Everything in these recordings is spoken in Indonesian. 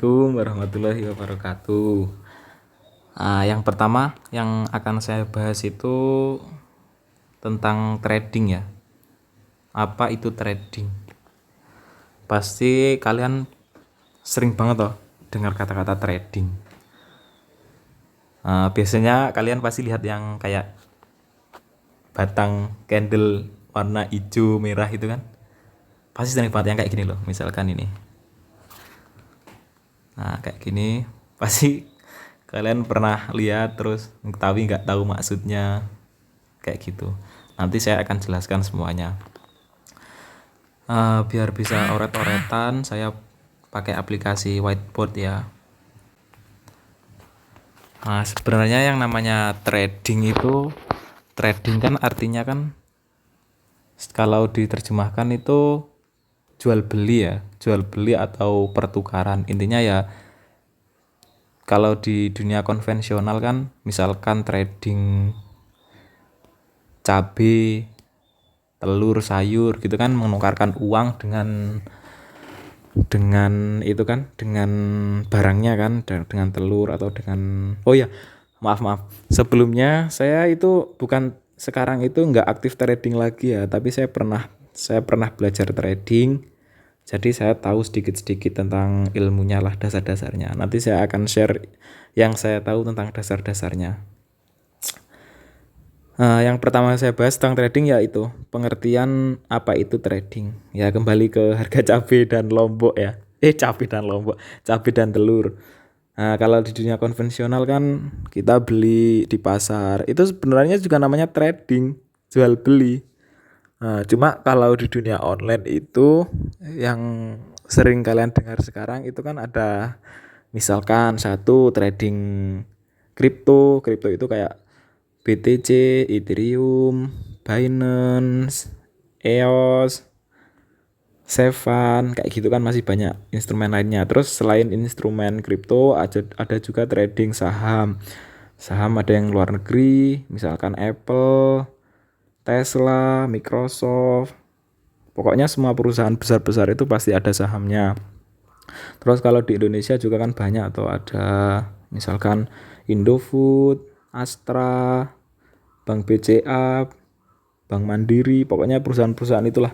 Assalamualaikum warahmatullahi wabarakatuh. Yang pertama yang akan saya bahas itu tentang trading ya. Apa itu trading? Pasti kalian sering banget toh dengar kata-kata trading. Biasanya kalian pasti lihat yang kayak batang candle warna hijau merah itu kan. Pasti sering banget yang kayak gini loh. Misalkan ini. Nah, kayak gini pasti kalian pernah lihat terus tapi nggak tahu maksudnya kayak gitu. Nanti saya akan jelaskan semuanya. Biar bisa oret-oretan, saya pakai aplikasi whiteboard ya. Sebenarnya yang namanya trading kan artinya kan kalau diterjemahkan itu jual beli ya, jual beli atau pertukaran. Intinya ya kalau di dunia konvensional kan misalkan trading cabai, telur, sayur gitu kan menukarkan uang dengan itu kan dengan barangnya kan dengan telur atau dengan maaf sebelumnya saya itu bukan sekarang itu nggak aktif trading lagi ya, tapi saya pernah belajar trading, jadi saya tahu sedikit-sedikit tentang ilmunya lah, dasar-dasarnya. Nanti saya akan share yang saya tahu tentang dasar-dasarnya. Yang pertama saya bahas tentang trading yaitu pengertian apa itu trading. Ya kembali ke harga cabai dan lombok ya. Cabai dan telur. Kalau di dunia konvensional kan kita beli di pasar. Itu sebenarnya juga namanya trading, jual beli. Cuma kalau di dunia online itu yang sering kalian dengar sekarang itu kan ada misalkan satu trading kripto itu kayak BTC, Ethereum, Binance, EOS, Sevan, kayak gitu kan masih banyak instrumen lainnya. Terus selain instrumen kripto ada juga trading saham. Saham ada yang luar negeri, misalkan Apple, Tesla, Microsoft. Pokoknya semua perusahaan besar-besar itu pasti ada sahamnya. Terus kalau di Indonesia juga kan banyak atau ada misalkan Indofood, Astra, Bank BCA, Bank Mandiri, pokoknya perusahaan-perusahaan itulah.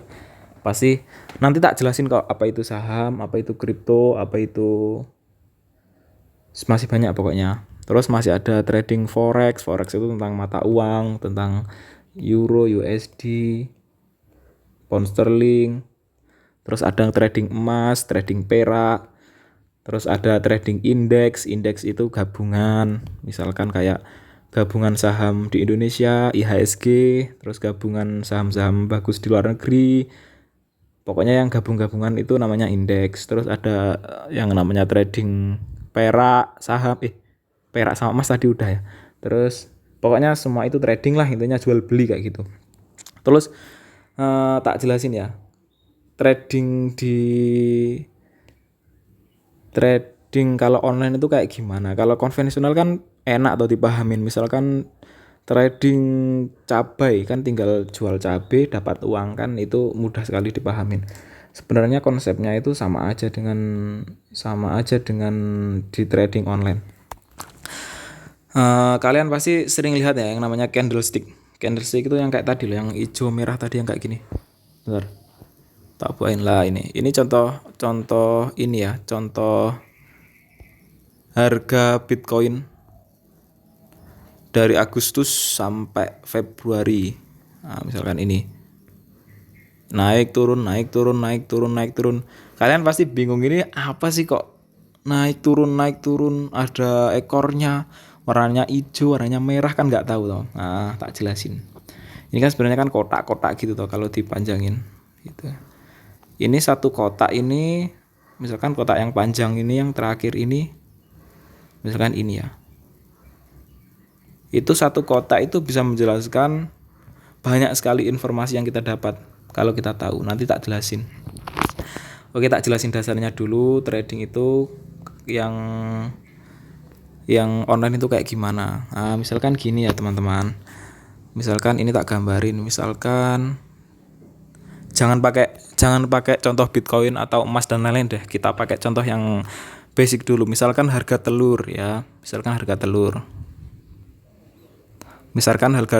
Pasti nanti tak jelasin kok apa itu saham, apa itu kripto, apa itu masih banyak pokoknya. Terus masih ada trading forex. Forex itu tentang mata uang, tentang euro, USD, pound sterling. Terus ada trading emas, trading perak. Terus ada trading indeks. Indeks itu gabungan, misalkan kayak gabungan saham di Indonesia, IHSG, terus gabungan saham-saham bagus di luar negeri. Pokoknya yang gabung-gabungan itu namanya indeks. Terus ada yang namanya trading perak, saham, perak sama emas tadi udah ya. Terus pokoknya semua itu trading lah, intinya jual beli kayak gitu. Terus tak jelasin ya. Trading kalau online itu kayak gimana? Kalau konvensional kan enak atau dipahamin. Misalkan trading cabai kan tinggal jual cabai dapat uang kan, itu mudah sekali dipahamin. Sebenarnya konsepnya itu sama aja dengan di trading online. Kalian pasti sering lihat ya yang namanya candlestick. Candlestick itu yang kayak tadi loh, yang hijau merah tadi yang kayak gini. Bentar. Tak buain lah ini. Ini contoh ini ya, contoh harga Bitcoin dari Agustus sampai Februari. Misalkan ini naik turun. Kalian pasti bingung, ini apa sih kok naik turun, ada ekornya, warnanya hijau, warnanya merah, kan nggak tahu toh. Tak jelasin. Ini kan sebenarnya kan kotak-kotak gitu toh kalau dipanjangin gitu. Ini satu kotak ini, misalkan kotak yang panjang ini yang terakhir ini, misalkan ini ya. Itu satu kotak itu bisa menjelaskan banyak sekali informasi yang kita dapat kalau kita tahu. Nanti tak jelasin. Oke, tak jelasin dasarnya dulu. Trading itu yang online itu kayak gimana. Misalkan gini ya teman-teman. Misalkan ini tak gambarin. Misalkan jangan pakai contoh Bitcoin atau emas dan lain-lain deh. Kita pakai contoh yang basic dulu. Misalkan harga telur ya. Misalkan harga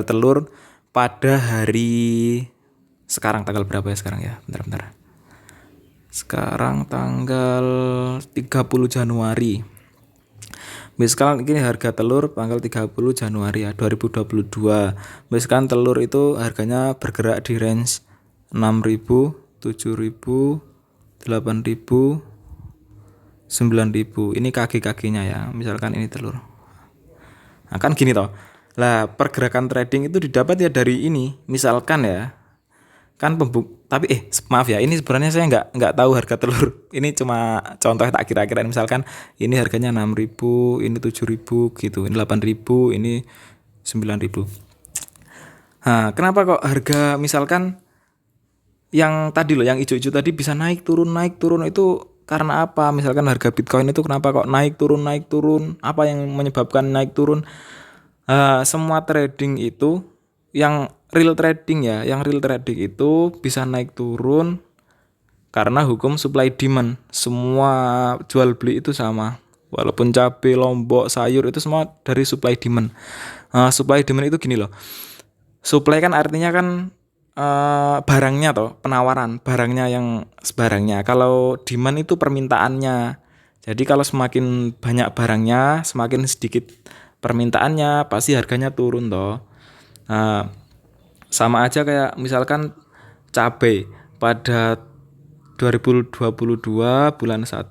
telur pada hari sekarang tanggal berapa ya sekarang ya? Bentar. Sekarang tanggal 30 Januari. Misalkan ini harga telur tanggal 30 Januari ya 2022. Misalkan telur itu harganya bergerak di range 6.000, 7.000, 8.000, 9.000. Ini kaki-kakinya ya. Misalkan ini telur. Nah, kan gini toh. Lah, pergerakan trading itu didapat ya dari ini. Misalkan ya, kan maaf ya, ini sebenarnya saya nggak tahu harga telur. Ini cuma contoh tak kira-kira. Misalkan ini harganya 6.000, ini 7.000 gitu, ini 8.000, ini 9.000. Nah, kenapa kok harga misalkan yang tadi loh, yang hijau-hijau tadi bisa naik turun itu karena apa? Misalkan harga Bitcoin itu kenapa kok naik turun? Apa yang menyebabkan naik turun? Semua trading itu yang real trading itu bisa naik turun karena hukum supply demand. Semua jual beli itu sama. Walaupun cabai, lombok, sayur itu semua dari supply demand. Supply demand itu gini loh. Supply kan artinya kan barangnya toh, penawaran barangnya. Kalau demand itu permintaannya. Jadi kalau semakin banyak barangnya, semakin sedikit permintaannya, pasti harganya turun toh. Sama aja kayak misalkan cabai pada 2022 bulan 1,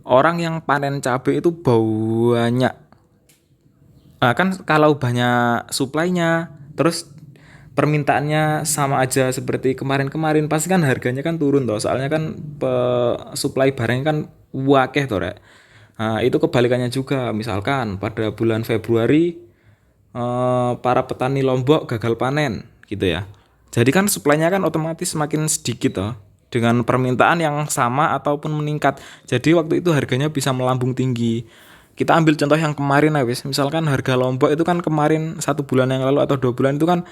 orang yang panen cabai itu banyak. Kan kalau banyak suplainya, terus permintaannya sama aja seperti kemarin-kemarin, pasti kan harganya kan turun toh. Soalnya kan supply barangnya kan wakeh toh, Rek. Itu kebalikannya juga. Misalkan pada bulan Februari para petani Lombok gagal panen gitu ya. Jadi kan suplainya kan otomatis semakin sedikit toh dengan permintaan yang sama ataupun meningkat. Jadi waktu itu harganya bisa melambung tinggi. Kita ambil contoh yang kemarin wis. Misalkan harga Lombok itu kan kemarin 1 bulan yang lalu atau 2 bulan itu kan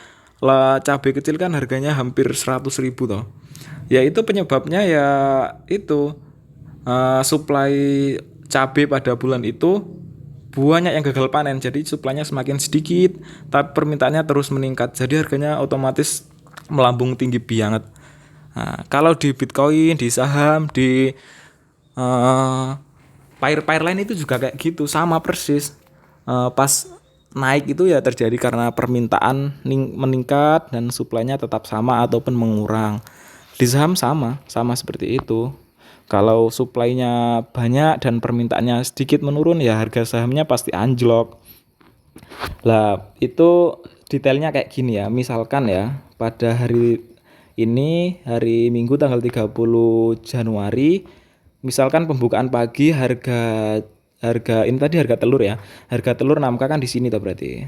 cabai kecil kan harganya hampir 100.000 toh. Ya itu penyebabnya ya itu supply cabai pada bulan itu banyak yang gagal panen, jadi suplainya semakin sedikit, tapi permintaannya terus meningkat, jadi harganya otomatis melambung tinggi banget. Kalau di Bitcoin, di saham, di pair lain itu juga kayak gitu, sama persis. Pas naik itu ya terjadi karena permintaan meningkat dan suplainya tetap sama ataupun mengurang. Di saham sama seperti itu. Kalau suplainya banyak dan permintaannya sedikit menurun ya harga sahamnya pasti anjlok. Lah itu detailnya kayak gini ya. Misalkan ya pada hari ini hari Minggu tanggal 30 Januari, misalkan pembukaan pagi harga ini tadi harga telur ya. Harga telur 6K kan di sini toh berarti.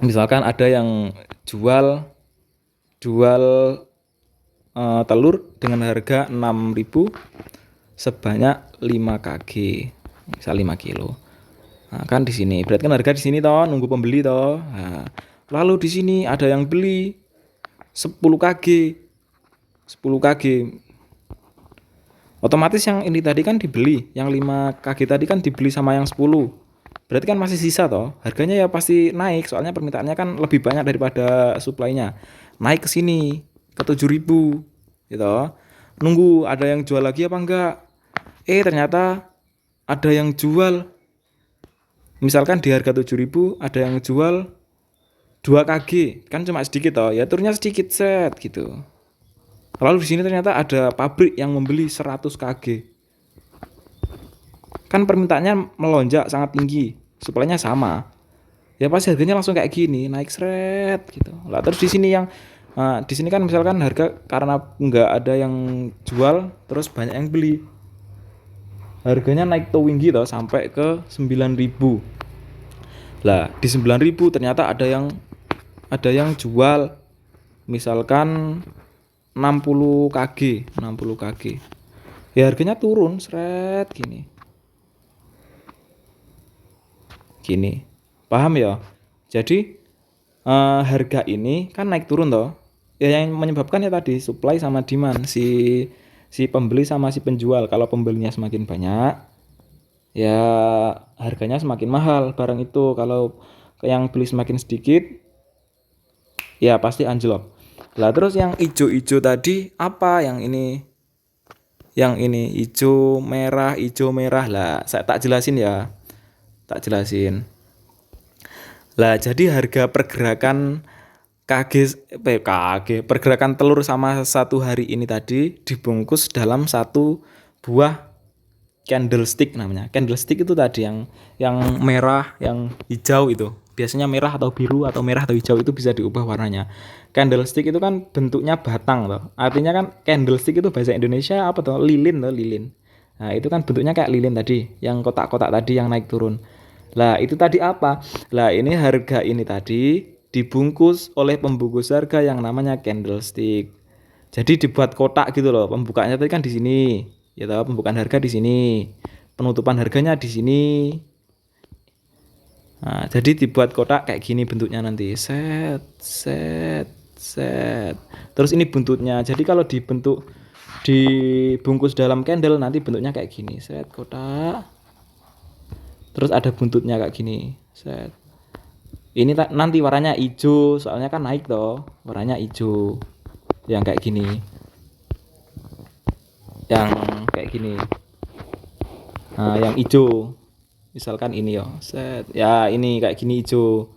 Misalkan ada yang jual telur dengan harga 6.000 sebanyak 5 kg, misal 5 kilo. Kan di sini berarti kan harga di sini toh nunggu pembeli toh. Lalu di sini ada yang beli 10 kg. Otomatis yang ini tadi kan dibeli, yang 5 kg tadi kan dibeli sama yang 10. Berarti kan masih sisa toh. Harganya ya pasti naik soalnya permintaannya kan lebih banyak daripada suplainya. Naik ke sini ke 7.000 gitu. Nunggu ada yang jual lagi apa enggak. Ternyata ada yang jual. Misalkan di harga 7.000 ada yang jual 2 kg, kan cuma sedikit toh. Ya turunnya sedikit set gitu. Lalu di sini ternyata ada pabrik yang membeli 100 kg. Kan permintaannya melonjak sangat tinggi, suplainya sama. Ya pasti harganya langsung kayak gini, naik seret gitu. Lah terus di sini di sini kan misalkan harga karena nggak ada yang jual, terus banyak yang beli. Harganya naik tinggi toh sampai ke 9.000. Lah di 9.000 ternyata ada yang jual misalkan 60 kg. Ya harganya turun seret gini. Paham ya? Jadi harga ini kan naik turun toh. Ya yang menyebabkan ya tadi supply sama demand, si si pembeli sama si penjual. Kalau pembelinya semakin banyak, ya harganya semakin mahal barang itu. Kalau yang beli semakin sedikit, ya pasti anjlok. Lah terus yang ijo-ijo tadi apa? Yang ini ijo merah lah. Saya tak jelasin ya. Tak jelasin. Lah jadi harga pergerakan pergerakan telur sama satu hari ini tadi dibungkus dalam satu buah candlestick namanya. Candlestick itu tadi yang merah, yang hijau itu. Biasanya merah atau biru atau merah atau hijau itu bisa diubah warnanya. Candlestick itu kan bentuknya batang toh. Artinya kan candlestick itu bahasa Indonesia apa toh? Lilin toh, lilin. Nah, itu kan bentuknya kayak lilin tadi, yang kotak-kotak tadi yang naik turun. Lah, itu tadi apa? Lah, ini harga ini tadi dibungkus oleh pembungkus harga yang namanya candlestick. Jadi dibuat kotak gitu loh. Pembukaannya tadi kan di sini. Ya tahu pembukaan harga di sini. Penutupan harganya di sini. Nah, jadi dibuat kotak kayak gini bentuknya nanti. Set, set, set. Terus ini buntutnya. Jadi kalau dibungkus dalam candle nanti bentuknya kayak gini. Set kotak. Terus ada buntutnya kayak gini. Set. Ini nanti warnanya hijau, soalnya kan naik toh. Warnanya hijau. Yang kayak gini. Yang kayak gini. Nah, yang hijau. Misalkan ini ya, set. Ya, ini kayak gini hijau.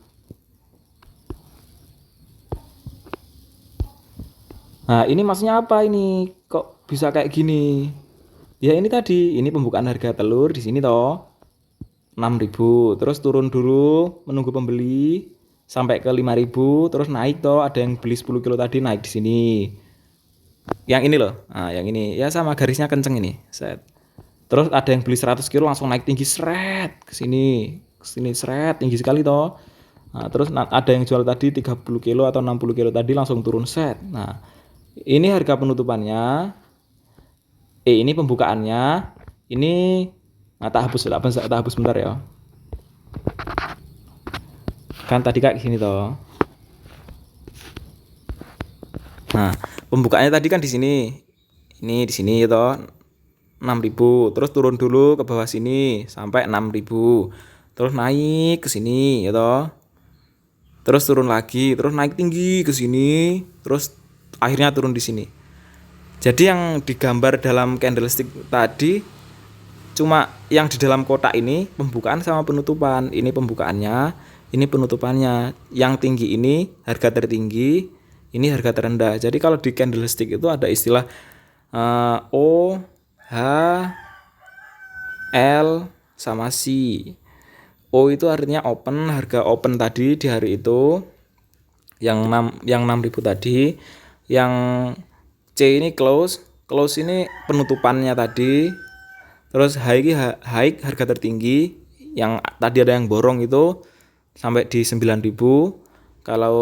Nah, ini maksudnya apa ini? Kok bisa kayak gini? Ya ini tadi, ini pembukaan harga telur di sini toh. 6.000, terus turun dulu menunggu pembeli sampai ke 5.000, terus naik toh, ada yang beli 10 kilo tadi naik di sini. Yang ini loh. Nah, yang ini ya sama garisnya kenceng ini. Set. Terus ada yang beli 100 kilo langsung naik tinggi seret ke sini. Ke sini seret tinggi sekali toh. Nah, terus ada yang jual tadi 30 kilo atau 60 kilo tadi langsung turun set. Nah, ini harga penutupannya. Ini pembukaannya. Ini tak hapus bentar ya. Kan tadi kayak gini toh. Nah, pembukaannya tadi kan di sini. Ini di sini toh. 6.000, terus turun dulu ke bawah sini sampai 6.000, terus naik ke sini ya toh, terus turun lagi, terus naik tinggi ke sini, terus akhirnya turun di sini. Jadi yang digambar dalam candlestick tadi cuma yang di dalam kotak ini pembukaan sama penutupan. Ini pembukaannya, ini penutupannya. Yang tinggi ini harga tertinggi, ini harga terendah. Jadi kalau di candlestick itu ada istilah O, H, L, sama C. O itu artinya open, harga open tadi di hari itu yang 6.000 tadi. Yang C ini close ini penutupannya tadi. Terus high harga tertinggi, yang tadi ada yang borong itu sampai di 9.000. Kalau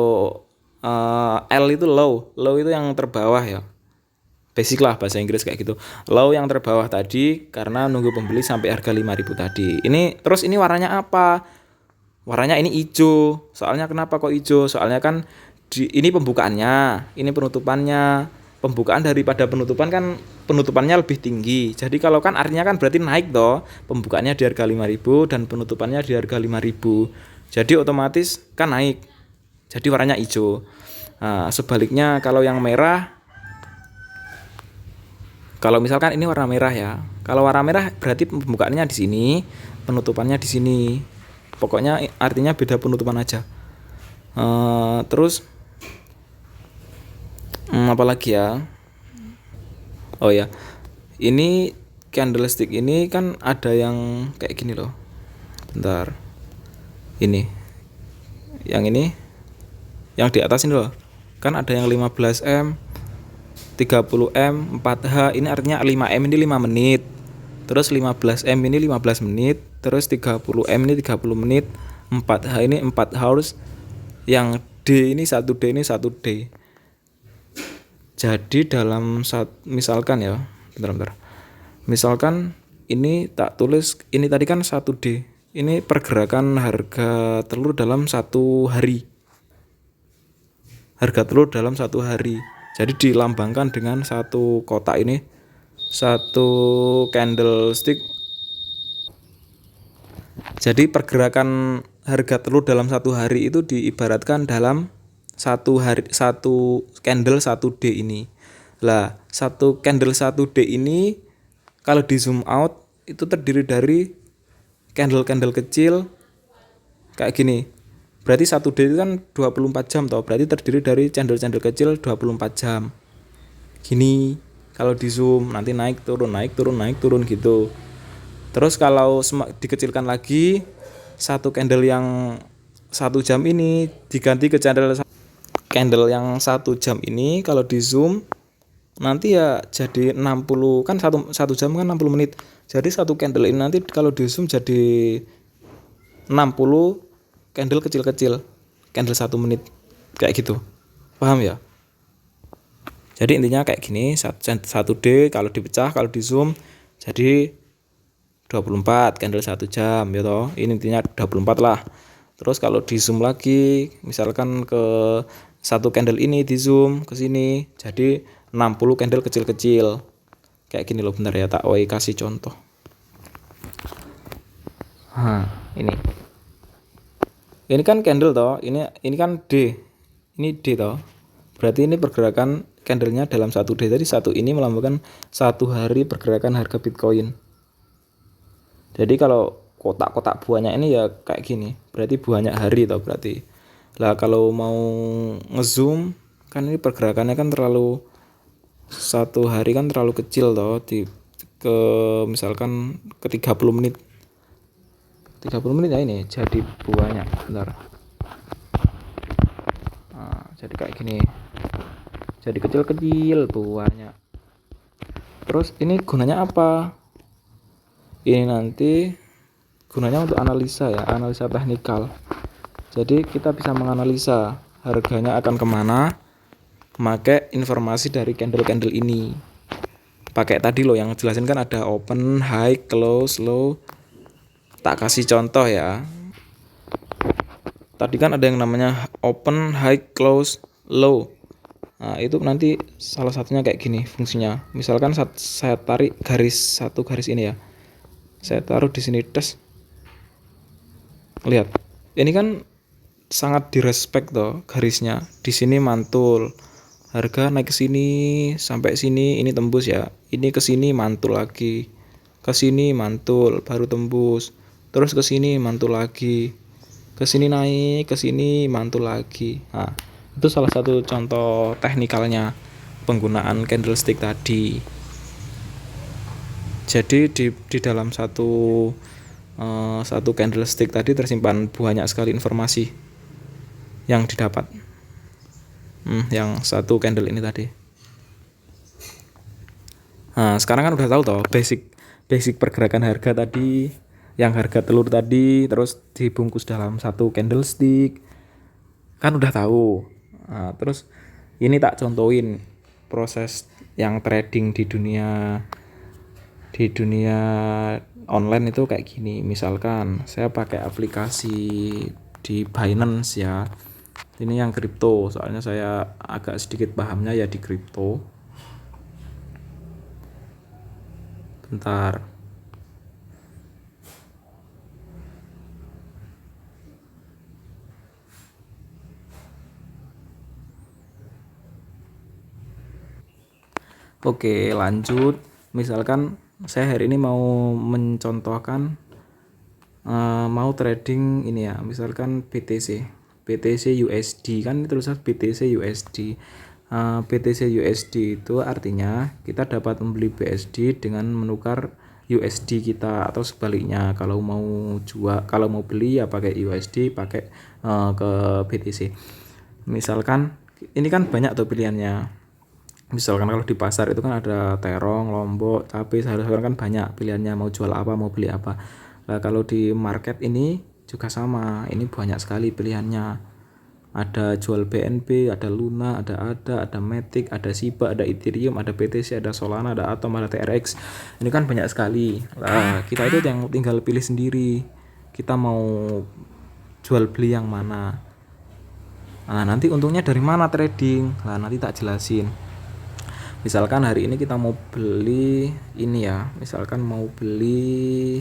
L itu low itu yang terbawah ya. Basic lah bahasa Inggris kayak gitu. Low yang terbawah tadi karena nunggu pembeli sampai harga 5.000 tadi. Terus ini warnanya apa? Warnanya ini hijau. Soalnya kenapa kok hijau? Soalnya kan ini pembukaannya, ini penutupannya. Pembukaan daripada penutupan kan penutupannya lebih tinggi. Jadi kalau kan artinya kan berarti naik toh. Pembukaannya di harga 5.000 dan penutupannya di harga 5.000. Jadi otomatis kan naik. Jadi warnanya hijau. Nah, sebaliknya kalau yang merah, kalau misalkan ini warna merah ya. Kalau warna merah berarti pembukaannya di sini, penutupannya di sini. Pokoknya artinya beda penutupan aja. Terus apa lagi ya? Oh ya. Ini candlestick ini kan ada yang kayak gini loh. Bentar. Ini. Yang ini. Yang di atas ini loh. Kan ada yang 15M, 30M, 4H, ini artinya 5M ini 5 menit. Terus 15M ini 15 menit. Terus 30M ini 30 menit. 4H ini 4 hours. Yang D ini 1D ini 1D. Jadi dalam misalkan ya, bentar. Misalkan ini tak tulis, ini tadi kan 1D. Ini pergerakan harga telur dalam satu hari. Harga telur dalam satu hari. Jadi dilambangkan dengan satu kotak ini. satu candlestick. Jadi pergerakan harga telur dalam satu hari itu diibaratkan dalam satu hari satu candle 1D ini. Lah, satu candle 1D ini kalau di zoom out itu terdiri dari candle-candle kecil kayak gini. Berarti 1D itu kan 24 jam toh. Berarti terdiri dari candle-candle kecil 24 jam. Gini. Kalau di zoom nanti naik turun naik turun naik turun gitu. Terus kalau dikecilkan lagi, satu candle yang 1 jam ini diganti ke candle yang 1 jam ini kalau di zoom nanti ya jadi 60 kan satu jam kan 60 menit. Jadi satu candle ini nanti kalau di zoom jadi 60 candle kecil-kecil, candle 1 menit kayak gitu. Paham ya? Jadi intinya kayak gini, 1D kalau dipecah kalau di zoom jadi 24 candle 1 jam ya toh. Ini intinya 24 lah. Terus kalau di zoom lagi misalkan ke satu candle ini di zoom ke sini jadi 60 candle kecil-kecil. Kayak gini loh, bentar ya tak kasih contoh. Ini. Ini kan candle toh, ini kan D. Ini D toh. Berarti ini pergerakan candlenya dalam 1D. Jadi satu ini melambangkan satu hari pergerakan harga Bitcoin. Jadi kalau kotak-kotak buahnya ini ya kayak gini, berarti buahnya hari toh berarti. Lah kalau mau ngezoom kan ini pergerakannya kan terlalu satu hari kan terlalu kecil toh ke misalkan ke 30 menit. 30 menit ya ini jadi buahnya. Bentar. Nah, jadi kayak gini. Jadi kecil-kecil buahnya. Terus ini gunanya apa? Ini nanti gunanya untuk analisa ya, analisa teknikal. Jadi kita bisa menganalisa harganya akan kemana pakai informasi dari candle-candle ini. Pakai tadi loh yang jelasin kan ada open, high, close, low. Tak kasih contoh ya. Tadi kan ada yang namanya open, high, close, low. Nah itu nanti salah satunya kayak gini fungsinya. Misalkan saya tarik satu garis ini ya. Saya taruh di sini tes. Lihat. Ini kan sangat direspek toh garisnya. Di sini mantul. Harga naik ke sini sampai sini ini tembus ya. Ini ke sini mantul lagi. Ke sini mantul baru tembus. Terus ke sini mantul lagi. Ke sini naik, ke sini mantul lagi. Nah, itu salah satu contoh teknikalnya penggunaan candlestick tadi. Jadi di dalam satu candlestick tadi tersimpan banyak sekali informasi yang didapat. Yang satu candle ini tadi. Nah, sekarang kan udah tahu toh basic pergerakan harga tadi, yang harga telur tadi terus dibungkus dalam satu candlestick. Kan udah tahu. Nah, terus ini tak contohin proses yang trading di dunia online itu kayak gini. Misalkan saya pakai aplikasi di Binance ya. Ini yang kripto, soalnya saya agak sedikit pahamnya ya di kripto. Bentar. Oke, lanjut. Misalkan saya hari ini mau mencontohkan mau trading ini ya, misalkan BTC USD kan tulisan BTC USD. BTC USD itu artinya kita dapat membeli BSD dengan menukar USD kita atau sebaliknya. Kalau mau beli ya pakai USD, pakai ke BTC. Misalkan ini kan banyak tuh pilihannya. Misalkan kalau di pasar itu kan ada terong, lombok, cabai, sayur-sayuran kan banyak pilihannya mau jual apa, mau beli apa. Nah, kalau di market ini juga sama, ini banyak sekali pilihannya. Ada jual BNB, ada Luna, ada Matic, ada Shiba, ada Ethereum, ada BTC, ada Solana, ada Atom, ada TRX. Ini kan banyak sekali. Nah, kita itu yang tinggal pilih sendiri. Kita mau jual beli yang mana. Nah, nanti untungnya dari mana trading? Nah, nanti tak jelasin. Misalkan hari ini kita mau beli ini ya, misalkan mau beli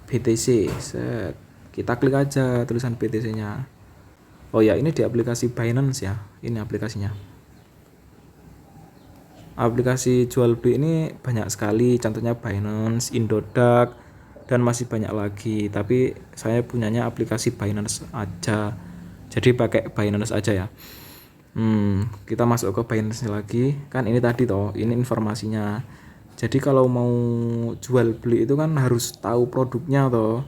BTC, set. Kita klik aja tulisan BTC-nya. Oh ya, ini di aplikasi Binance ya. Ini aplikasinya. Aplikasi jual beli ini banyak sekali, contohnya Binance, Indodax, dan masih banyak lagi. Tapi saya punyanya aplikasi Binance aja. Jadi pakai Binance aja ya. Kita masuk ke Binance lagi. Kan ini tadi toh, ini informasinya. Jadi kalau mau jual beli itu kan harus tahu produknya toh.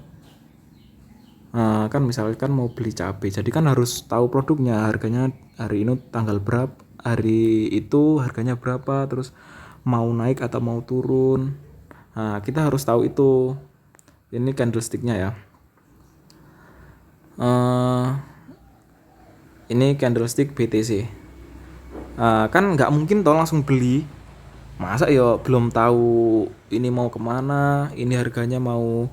Nah, kan misalkan mau beli cabai, jadi kan harus tahu produknya, harganya hari ini tanggal berapa, hari itu harganya berapa, terus mau naik atau mau turun. Nah, kita harus tahu itu. Ini candlesticknya ya. Eh, ini candlestick BTC. Kan nggak mungkin toh langsung beli. Masa ya belum tahu ini mau kemana, ini harganya mau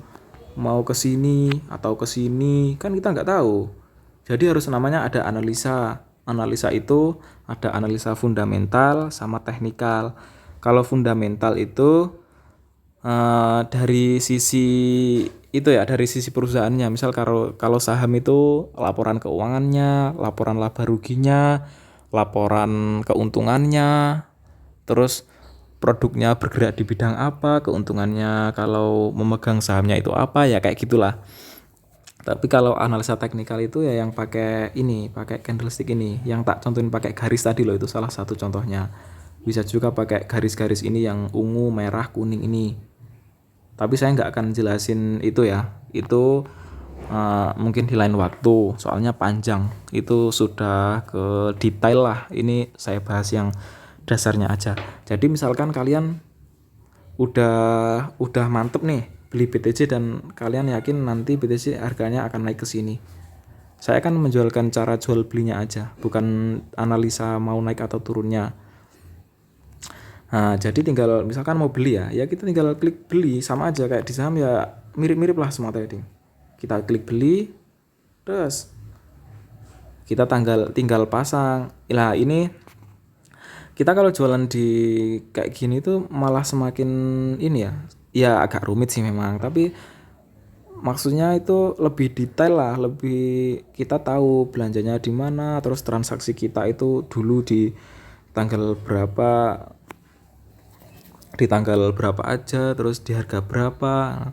mau ke sini atau ke sini, kan kita nggak tahu. Jadi harus namanya ada analisa. Analisa itu ada analisa fundamental sama teknikal. Kalau fundamental itu dari sisi itu ya, dari sisi perusahaannya. Misal kalau kalau saham itu laporan keuangannya, laporan laba ruginya, laporan keuntungannya, terus produknya bergerak di bidang apa, keuntungannya kalau memegang sahamnya itu apa, ya kayak gitulah. Tapi kalau analisa teknikal itu ya yang pakai ini, pakai candlestick ini, yang tak contohin pakai garis tadi loh, itu salah satu contohnya. Bisa juga pakai garis-garis ini yang ungu, merah, kuning ini. Tapi saya nggak akan jelasin itu ya. Itu mungkin di lain waktu, soalnya panjang. Itu sudah ke detail lah. Ini saya bahas yang dasarnya aja. Jadi misalkan kalian udah mantep nih beli BTC dan kalian yakin nanti BTC harganya akan naik ke sini. Saya akan menjualkan cara jual belinya aja, bukan analisa mau naik atau turunnya. Nah, jadi tinggal misalkan mau beli ya, ya kita tinggal klik beli, sama aja kayak di saham ya, mirip-mirip lah semua trading. Kita klik beli, terus kita tinggal pasang. Lah ini kita kalau jualan di kayak gini tuh malah semakin ini ya, ya agak rumit sih memang, tapi maksudnya itu lebih detail lah, lebih kita tahu belanjanya di mana, terus transaksi kita itu dulu tanggal berapa, di tanggal berapa aja, terus di harga berapa.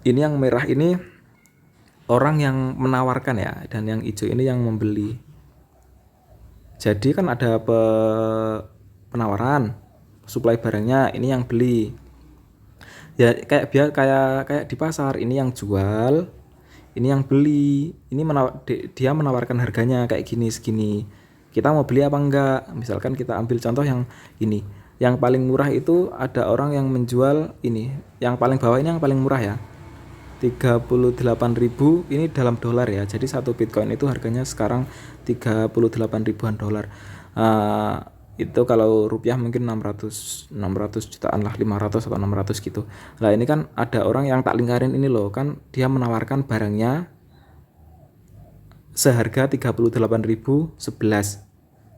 Ini yang merah ini orang yang menawarkan ya, dan yang hijau ini yang membeli. Jadi kan ada penawaran, supply barangnya, ini yang beli. Ya kayak di pasar, ini yang jual, ini yang beli. Ini dia menawarkan harganya kayak gini segini. Kita mau beli apa enggak? Misalkan kita ambil contoh yang ini. Yang paling murah itu ada orang yang menjual ini. Yang paling bawah ini yang paling murah ya. 38.000 ini dalam dolar ya. Jadi satu Bitcoin itu harganya sekarang 38 ribuan dolar. Itu kalau rupiah mungkin 600 jutaan lah, 500 atau 600 gitu. Lah ini kan ada orang yang tak lingkarin ini loh, kan dia menawarkan barangnya seharga 38.011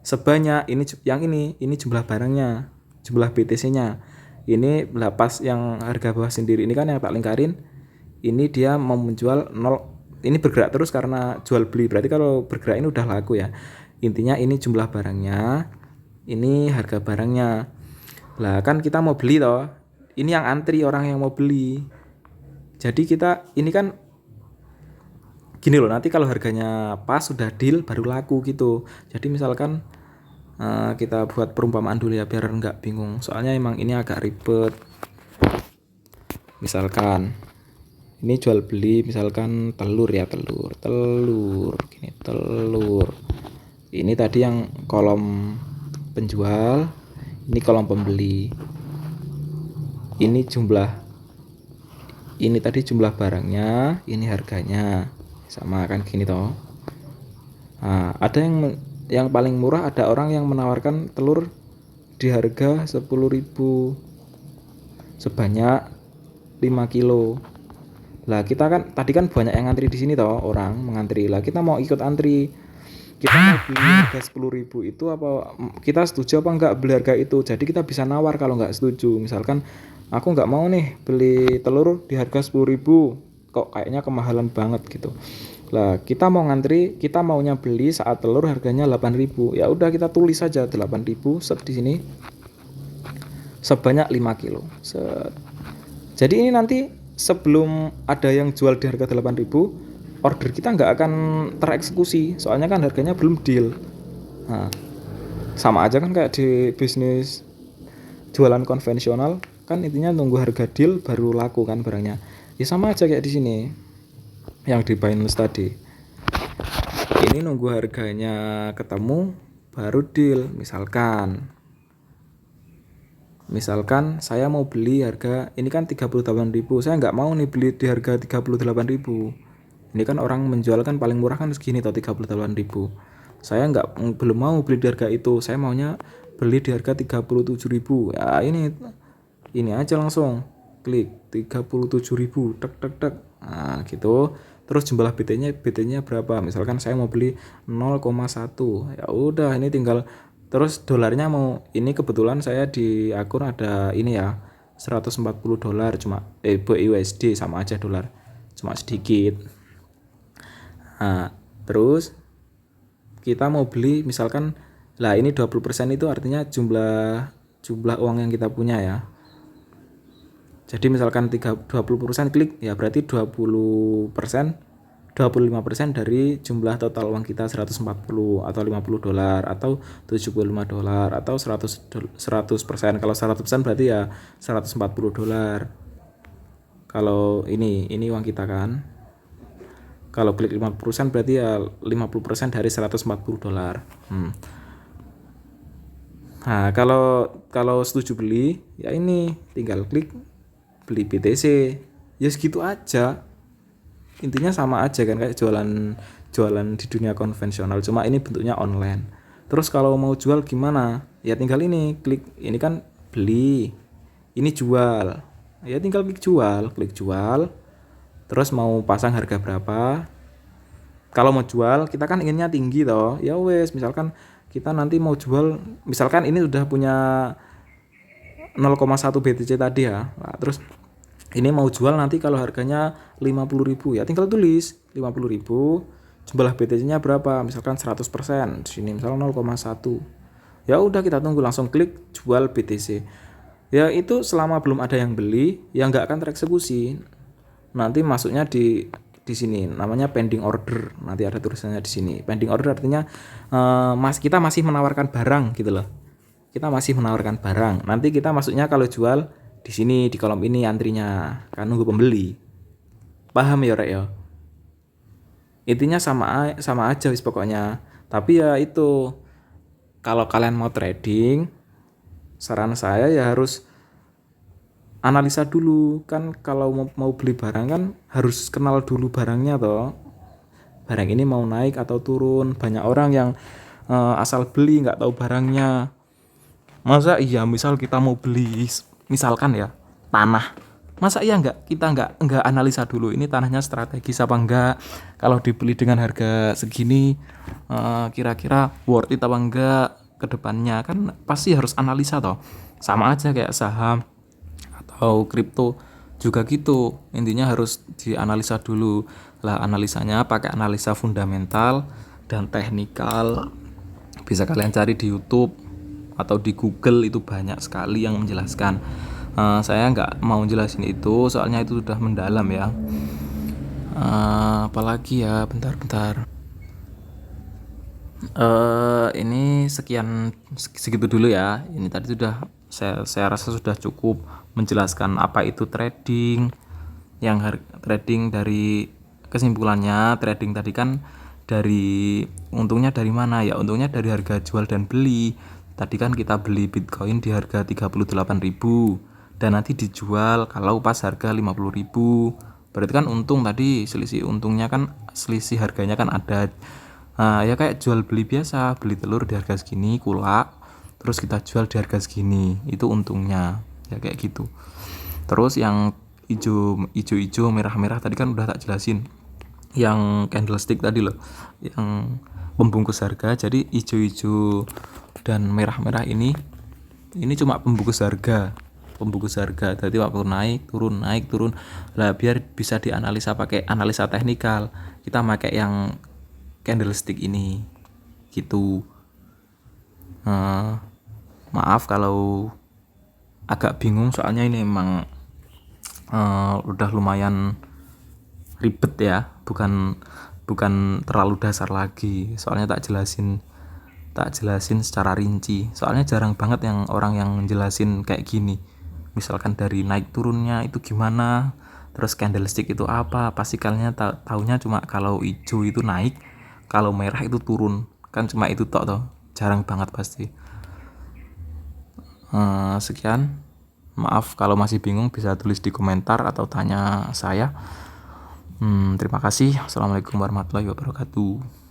sebanyak ini, yang ini jumlah barangnya, jumlah BTC-nya. Ini pas yang harga bawah sendiri ini kan yang tak lingkarin, ini dia mau menjual 0, ini bergerak terus karena jual beli, berarti kalau bergerak ini udah laku ya. Intinya ini jumlah barangnya, ini harga barangnya. Lah kan kita mau beli toh, ini yang antri orang yang mau beli. Jadi kita ini kan gini loh, nanti kalau harganya pas sudah deal baru laku gitu. Jadi misalkan kita buat perumpamaan dulu ya biar nggak bingung, soalnya emang ini agak ribet. Misalkan ini jual beli, misalkan telur ya, telur gini, telur. Ini tadi yang kolom penjual, ini kolom pembeli. Ini tadi jumlah barangnya, ini harganya. Sama kan gini toh. Nah, ada yang paling murah, ada orang yang menawarkan telur di harga 10.000 sebanyak 5 kilo. Lah kita kan tadi kan banyak yang ngantri di sini toh, orang mengantri. Lah kita mau ikut antri. kita mau beli harga 10.000 itu apa kita setuju apa enggak beli harga itu. Jadi kita bisa nawar kalau enggak setuju. Misalkan aku enggak mau nih beli telur di harga 10.000, kok kayaknya kemahalan banget gitu. Lah, kita mau ngantri, kita maunya beli saat telur harganya 8.000. Ya udah kita tulis saja 8.000 set di sini sebanyak 5 kilo. Set. Jadi ini nanti sebelum ada yang jual di harga 8.000, order kita nggak akan tereksekusi. Soalnya kan harganya belum deal. Nah, sama aja kan kayak di bisnis jualan konvensional, kan intinya nunggu harga deal baru laku kan barangnya. Ya sama aja kayak di sini yang di Binance tadi. Ini nunggu harganya ketemu baru deal. Misalkan saya mau beli harga ini kan 38.000. Saya nggak mau nih beli di harga 38.000. Ini kan orang menjual kan paling murah kan segini atau 38.000. Saya belum mau beli di harga itu. Saya maunya beli di harga 37.000. Ya ini aja langsung klik 37.000 tek tek tek. Nah, gitu. Terus jumlah BT-nya berapa? Misalkan saya mau beli 0,1. Ya udah ini tinggal terus dolarnya mau ini kebetulan saya di akun ada ini ya $140 cuma USD sama aja dolar. Cuma sedikit. Nah, terus kita mau beli misalkan lah ini 20% itu artinya jumlah uang yang kita punya ya. Jadi misalkan 20% klik ya berarti 20% 25% dari jumlah total uang kita 140 atau $50 atau $75 atau 100%. Kalau 100% berarti ya $140. Kalau ini uang kita kan. Kalau klik 50% berarti ya 50% dari $140. Nah, kalau setuju beli, ya ini tinggal klik beli BTC. Ya segitu aja. Intinya sama aja kan kayak jualan di dunia konvensional, cuma ini bentuknya online. Terus kalau mau jual gimana? Ya tinggal ini klik ini kan beli. Ini jual. Ya tinggal klik jual. Terus mau pasang harga berapa? Kalau mau jual, kita kan inginnya tinggi toh. Ya wes, misalkan kita nanti mau jual, misalkan ini udah punya 0,1 BTC tadi ya. Nah, terus ini mau jual nanti kalau harganya 50.000 ya tinggal tulis 50.000, jumlah BTC-nya berapa? Misalkan 100%. Di sini misalnya 0,1. Ya udah kita tunggu langsung klik jual BTC. Ya itu selama belum ada yang beli, ya nggak akan tereksekusi. Nanti masuknya di sini namanya pending order. Nanti ada tulisannya di sini. Pending order artinya kita masih menawarkan barang gitu loh. Kita masih menawarkan barang. Nanti kita masuknya kalau jual di sini di kolom ini antrinya kan nunggu pembeli. Paham ya Rek ya? Intinya sama aja wis pokoknya. Tapi ya itu kalau kalian mau trading, saran saya ya harus analisa dulu kan. Kalau mau beli barang kan harus kenal dulu barangnya toh. Barang ini mau naik atau turun. Banyak orang yang asal beli nggak tahu barangnya. Masa iya misal kita mau beli misalkan ya tanah, masa iya kita nggak analisa dulu ini tanahnya strategis apa enggak, kalau dibeli dengan harga segini kira-kira worth it apa enggak ke depannya, kan pasti harus analisa toh. Sama aja kayak saham atau kripto juga gitu, intinya harus dianalisa dulu lah. Analisanya pakai analisa fundamental dan teknikal, bisa kalian cari di YouTube atau di Google, itu banyak sekali yang menjelaskan. Saya nggak mau jelasin itu soalnya itu sudah mendalam ya. Apalagi ya, bentar. Ini segitu dulu ya. Ini tadi sudah saya rasa sudah cukup menjelaskan apa itu trading. Yang trading dari kesimpulannya, trading tadi kan dari untungnya dari mana ya? Untungnya dari harga jual dan beli. Tadi kan kita beli Bitcoin di harga 38.000 dan nanti dijual kalau pas harga 50.000. Berarti kan untung tadi, selisih untungnya kan, selisih harganya kan ada. Ya kayak jual beli biasa, beli telur di harga segini kulak, terus kita jual di harga segini, itu untungnya. Ya kayak gitu. Terus yang hijau merah tadi kan udah tak jelasin. Yang candlestick tadi loh, yang pembungkus harga. Jadi hijau-hijau dan merah-merah ini cuma pembungkus harga. Jadi waktu naik turun lah, biar bisa dianalisa pakai analisa teknikal kita pakai yang candlestick ini gitu. Maaf kalau agak bingung, soalnya ini emang udah lumayan ribet ya, bukan terlalu dasar lagi. Soalnya tak jelasin secara rinci. Soalnya jarang banget yang orang yang jelasin kayak gini. Misalkan dari naik turunnya itu gimana, terus candlestick itu apa, pasti kalian taunya cuma kalau hijau itu naik, kalau merah itu turun. Kan cuma itu tok toh. Jarang banget pasti. Sekian. Maaf kalau masih bingung, bisa tulis di komentar atau tanya saya. Terima kasih. Assalamualaikum warahmatullahi wabarakatuh.